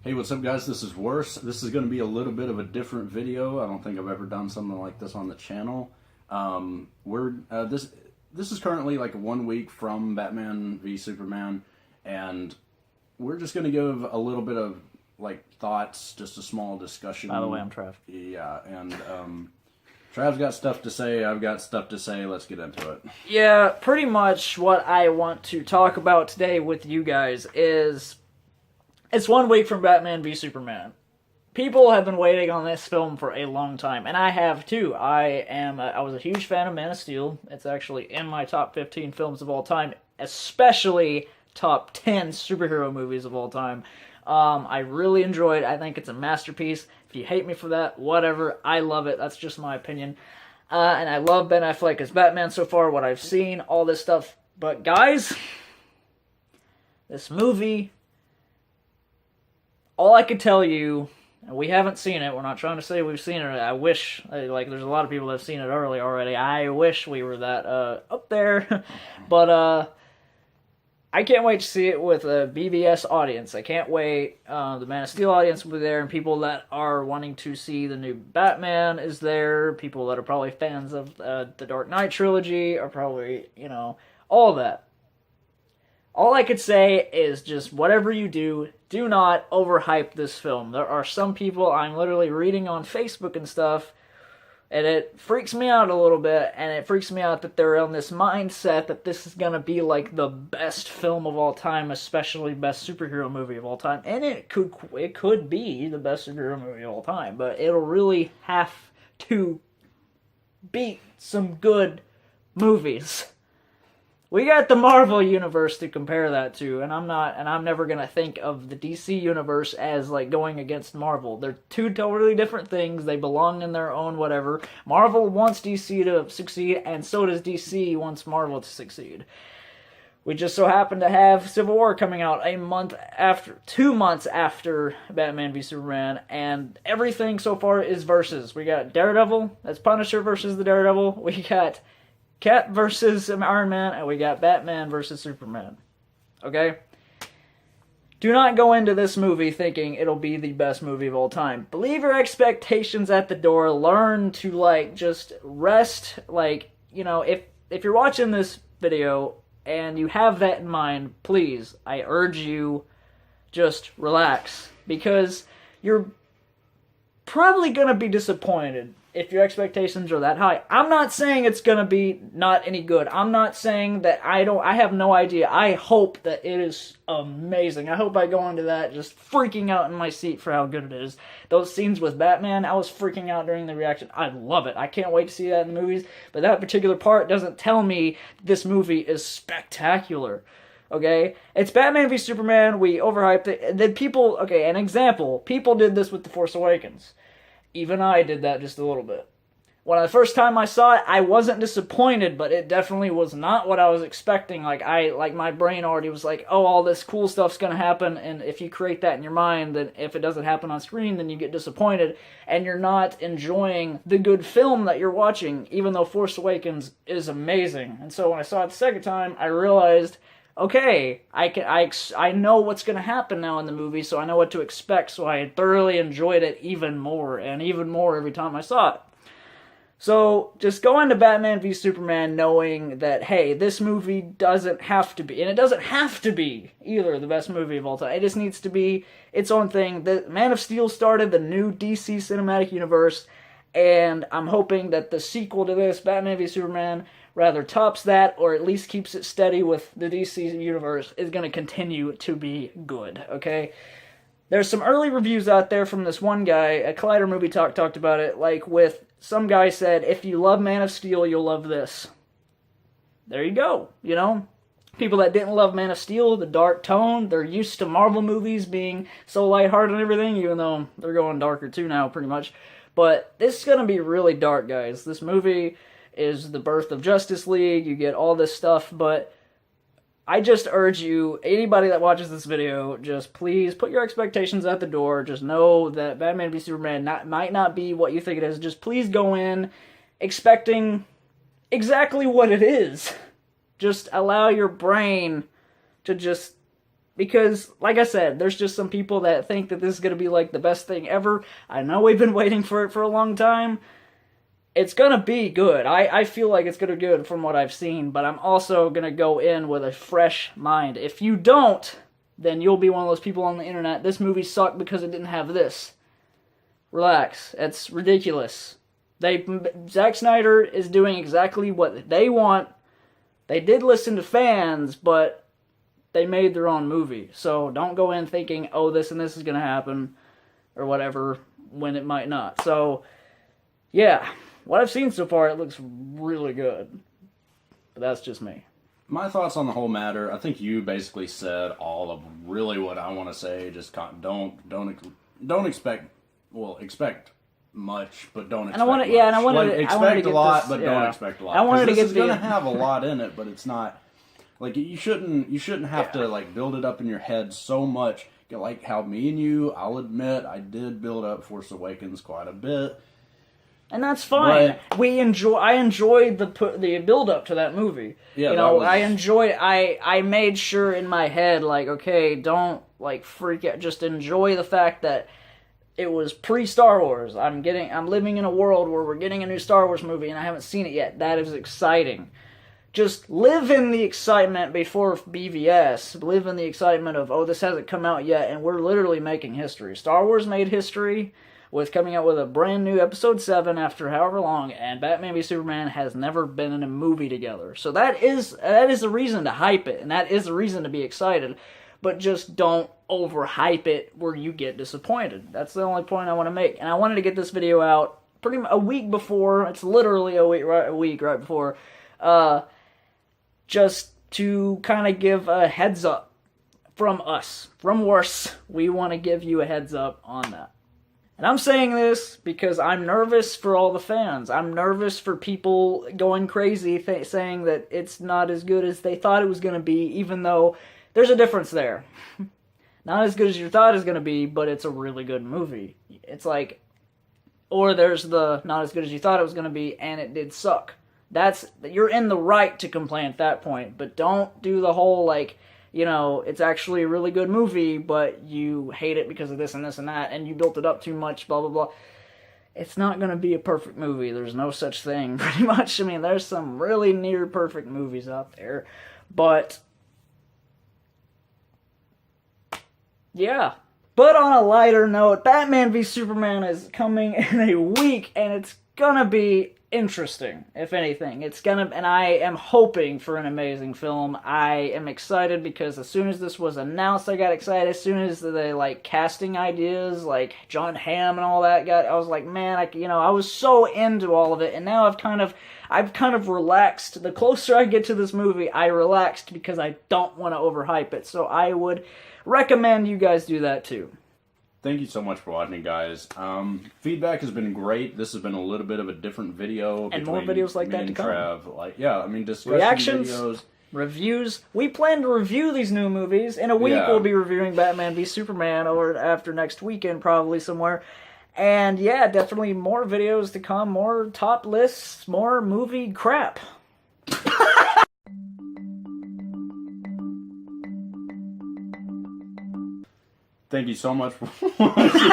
Hey, what's up, guys? This is Worse. This is going to be a little bit of a different video. I don't think I've ever done something like this on the channel. We're this is currently like 1 week from Batman v Superman, and we're just going to give a little bit of like thoughts, just a small discussion. By the way, I'm Trav. Yeah, and Trav's got stuff to say. I've got stuff to say. Let's get into it. Yeah, pretty much what I want to talk about today with you guys is it's 1 week from Batman v Superman. People have been waiting on this film for a long time, and I have too. I was a huge fan of Man of Steel. It's actually in my top 15 films of all time, especially top 10 superhero movies of all time. I really enjoyed it. I think it's a masterpiece. If you hate me for that, whatever. I love it. That's just my opinion. And I love Ben Affleck as Batman so far, what I've seen, all this stuff. But guys, this movie, all I can tell you, and we haven't seen it, we're not trying to say we've seen it, I wish, like, there's a lot of people that have seen it early already, I wish we were that, up there, but, I can't wait to see it with a BVS audience. I can't wait. The Man of Steel audience will be there, and people that are wanting to see the new Batman is there. People that are probably fans of the Dark Knight trilogy are probably, all that. All I could say is just whatever you do not overhype this film. There are some people I'm literally reading on Facebook and stuff, and it freaks me out a little bit, and it freaks me out that they're on this mindset that this is going to be like the best film of all time, especially best superhero movie of all time. And it could be the best superhero movie of all time, but it'll really have to beat some good movies. We got the Marvel universe to compare that to, and I'm never gonna think of the DC universe as like going against Marvel. They're two totally different things. They belong in their own whatever. Marvel wants DC to succeed, and so does DC wants Marvel to succeed. We just so happen to have Civil War coming out 2 months after Batman v Superman, and everything so far is versus. We got Daredevil, that's Punisher versus the Daredevil. We got Cap versus Iron Man, and we got Batman versus Superman. Okay? Do not go into this movie thinking it'll be the best movie of all time. Believe your expectations at the door. Learn to, just rest. If you're watching this video and you have that in mind, please, I urge you, just relax. Because you're probably going to be disappointed if your expectations are that high. I'm not saying it's gonna be not any good. I'm not saying that I have no idea. I hope that it is amazing. I hope I go into that just freaking out in my seat for how good it is. Those scenes with Batman, I was freaking out during the reaction. I love it. I can't wait to see that in the movies. But that particular part doesn't tell me this movie is spectacular. Okay? It's Batman v Superman. We overhyped it. Then people, an example. People did this with The Force Awakens. Even I did that just a little bit. When the first time I saw it, I wasn't disappointed, but it definitely was not what I was expecting. My brain already was like, oh, all this cool stuff's gonna happen, and if you create that in your mind, then if it doesn't happen on screen, then you get disappointed, and you're not enjoying the good film that you're watching, even though Force Awakens is amazing. And so when I saw it the second time, I realized, okay, I know what's going to happen now in the movie, so I know what to expect, so I thoroughly enjoyed it even more, and even more every time I saw it. So, just go into Batman v Superman knowing that, hey, this movie doesn't have to be, and it doesn't have to be, either, the best movie of all time. It just needs to be its own thing. The Man of Steel started the new DC Cinematic Universe, and I'm hoping that the sequel to this, Batman v Superman, rather tops that, or at least keeps it steady with the DC universe, is going to continue to be good, okay? There's some early reviews out there from this one guy, a Collider Movie Talk talked about it, some guy said, if you love Man of Steel, you'll love this. There you go, People that didn't love Man of Steel, the dark tone, they're used to Marvel movies being so lighthearted and everything, even though they're going darker too now, pretty much. But this is going to be really dark, guys. This movie is the birth of Justice League, you get all this stuff, but I just urge you, anybody that watches this video, just please put your expectations at the door. Just know that Batman v Superman might not be what you think it is. Just please go in expecting exactly what it is. Just allow your brain to just Because, like I said, there's just some people that think that this is going to be like the best thing ever. I know we've been waiting for it for a long time. It's going to be good. I feel like it's going to be good from what I've seen, but I'm also going to go in with a fresh mind. If you don't, then you'll be one of those people on the internet. This movie sucked because it didn't have this. Relax. It's ridiculous. Zack Snyder is doing exactly what they want. They did listen to fans, but they made their own movie. So don't go in thinking, oh, this and this is going to happen, or whatever, when it might not. So, yeah. What I've seen so far, it looks really good. But that's just me. My thoughts on the whole matter, I think you basically said all of really what I want to say. Just don't expect, well, expect much, but don't expect And I wanted, much. yeah, and I wanted, like, to, expect I wanted to a get lot, this, but yeah. don't expect a lot. I wanted to this get is going to have a lot in it, but it's not like you shouldn't have to like build it up in your head so much. Like how me and you, I'll admit, I did build up Force Awakens quite a bit. And that's fine. But, I enjoyed the build up to that movie. Yeah, you know, was... I enjoyed. I made sure in my head, like, okay, don't like freak out. Just enjoy the fact that it was pre-Star Wars. I'm living in a world where we're getting a new Star Wars movie, and I haven't seen it yet. That is exciting. Just live in the excitement before BVS. Live in the excitement of, oh, this hasn't come out yet, and we're literally making history. Star Wars made history with coming out with a brand new Episode 7 after however long, and Batman v Superman has never been in a movie together. So that is a reason to hype it, and that is a reason to be excited. But just don't overhype it where you get disappointed. That's the only point I want to make. And I wanted to get this video out pretty much a week before. It's literally a week right before. Just to kind of give a heads up from us. From worse, we want to give you a heads up on that. And I'm saying this because I'm nervous for all the fans. I'm nervous for people going crazy saying that it's not as good as they thought it was going to be, even though there's a difference there. Not as good as you thought it was going to be, but it's a really good movie. It's like, or there's the not as good as you thought it was going to be, and it did suck. You're in the right to complain at that point, but don't do the whole, like, you know, it's actually a really good movie, but you hate it because of this and this and that, and you built it up too much, blah, blah, blah. It's not going to be a perfect movie. There's no such thing, pretty much. I mean, there's some really near-perfect movies out there, but yeah. But on a lighter note, Batman v Superman is coming in a week, and it's gonna be interesting, if anything. And I am hoping for an amazing film. I am excited because as soon as this was announced, I got excited. As soon as the, like, casting ideas, like John Hamm and all that I was like, man, I was so into all of it, and now I've kind of relaxed. The closer I get to this movie, I relaxed because I don't want to overhype it. So I would recommend you guys do that too. Thank you so much for watching, guys. Feedback has been great. This has been a little bit of a different video. And more videos like that to come. Trev. Discussion Reactions, videos. reviews. We plan to review these new movies. In a week, we'll be reviewing Batman v Superman, or after next weekend, probably somewhere. And yeah, definitely more videos to come, more top lists, more movie crap. Thank you so much for watching.